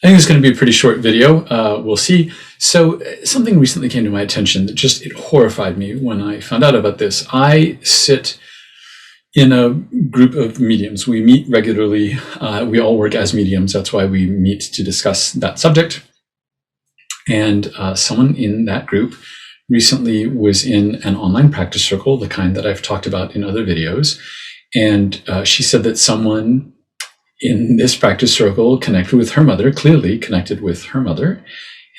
I think it's going to be a pretty short video. We'll see. So something recently came to my attention that just, it horrified me when I found out about this. I sit in a group of mediums. We meet regularly. We all work as mediums. That's why we meet to discuss that subject. And someone in that group recently was in an online practice circle, the kind that I've talked about in other videos. And she said that someone in this practice circle connected with her mother, clearly connected with her mother,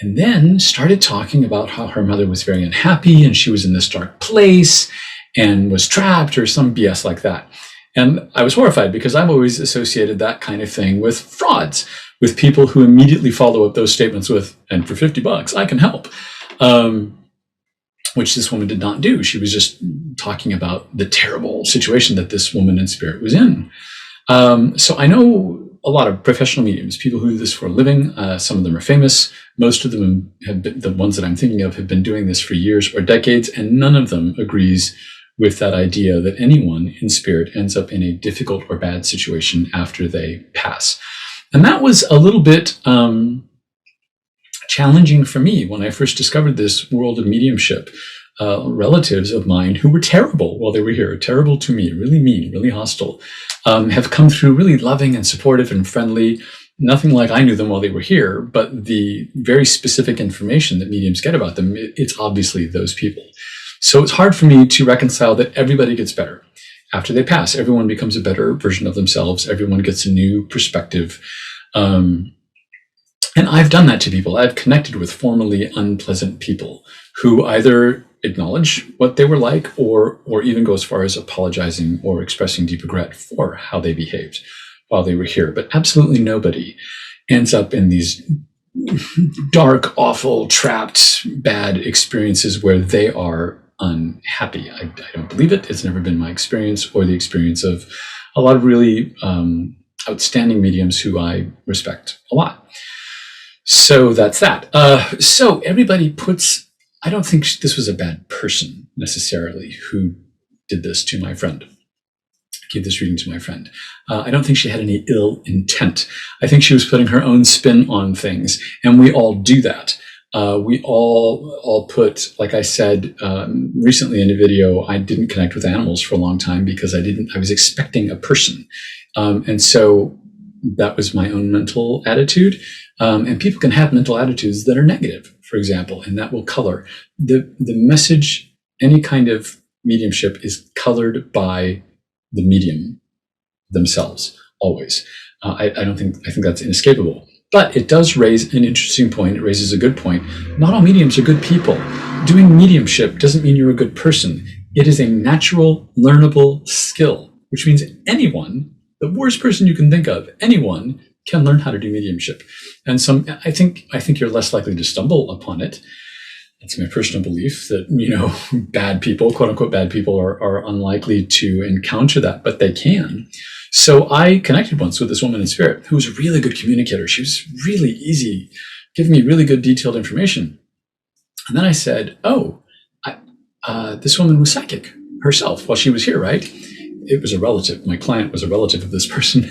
and then started talking about how her mother was very unhappy and she was in this dark place and was trapped or some BS like that. And I was horrified because I've always associated that kind of thing with frauds, with people who immediately follow up those statements with, and for $50, I can help. Which this woman did not do. She was just talking about the terrible situation that this woman in spirit was in. So I know a lot of professional mediums, people who do this for a living. Some of them are famous. Most of them have been, the ones that I'm thinking of, have been doing this for years or decades, and none of them agrees with that idea that anyone in spirit ends up in a difficult or bad situation after they pass. And that was a little bit challenging for me when I first discovered this world of mediumship. Relatives of mine who were terrible while they were here, terrible to me, really mean, really hostile, have come through really loving and supportive and friendly. Nothing like I knew them while they were here, but the very specific information that mediums get about them, it's obviously those people. So it's hard for me to reconcile that everybody gets better after they pass. Everyone becomes a better version of themselves. Everyone gets a new perspective. And I've done that to people. I've connected with formerly unpleasant people who either acknowledge what they were like or even go as far as apologizing or expressing deep regret for how they behaved while they were here. But absolutely nobody ends up in these dark, awful, trapped, bad experiences where they are unhappy. I don't believe it. It's never been my experience or the experience of a lot of really outstanding mediums who I respect a lot. So that's that. So everybody puts, I don't think this was a bad person necessarily who did this to my friend, gave this reading to my friend. I don't think she had any ill intent. I think she was putting her own spin on things, and we all do that. We all put, like I said recently in a video, I didn't connect with animals for a long time because I was expecting a person. And so that was my own mental attitude. And people can have mental attitudes that are negative, for example, and that will color. The message, any kind of mediumship is colored by the medium themselves, always. I think that's inescapable. But it does raise an interesting point. It raises a good point. Not all mediums are good people. Doing mediumship doesn't mean you're a good person. It is a natural, learnable skill, which means anyone, the worst person you can think of, anyone can learn how to do mediumship. And I think you're less likely to stumble upon it. It's my personal belief that, bad people, quote unquote, bad people are unlikely to encounter that, but they can. So I connected once with this woman in spirit who was a really good communicator. She was really easy, giving me really good detailed information. And then I said, this woman was psychic herself while she was here, right? It was a relative. My client was a relative of this person.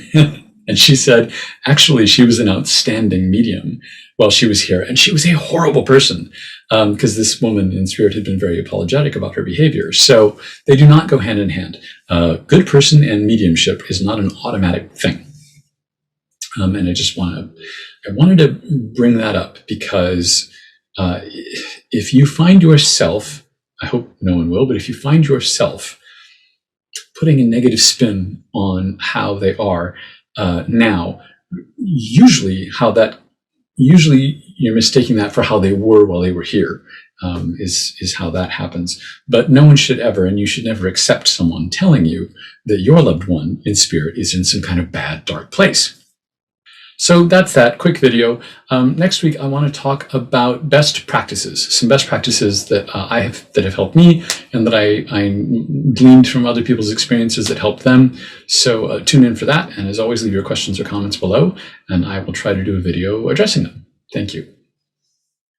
And she said, actually, she was an outstanding medium while she was here. And she was a horrible person because this woman in spirit had been very apologetic about her behavior. So they do not go hand in hand. Good person and mediumship is not an automatic thing. And I wanted to bring that up because if you find yourself, I hope no one will, but if you find yourself putting a negative spin on how they are, now, usually you're mistaking that for how they were while they were here, is how that happens. But no one should ever, and you should never accept someone telling you that your loved one in spirit is in some kind of bad, dark place. So that's that quick video. Next week, I want to talk about best practices, some best practices that that have helped me and that I gleaned from other people's experiences that helped them. So tune in for that. And as always, leave your questions or comments below, and I will try to do a video addressing them. Thank you.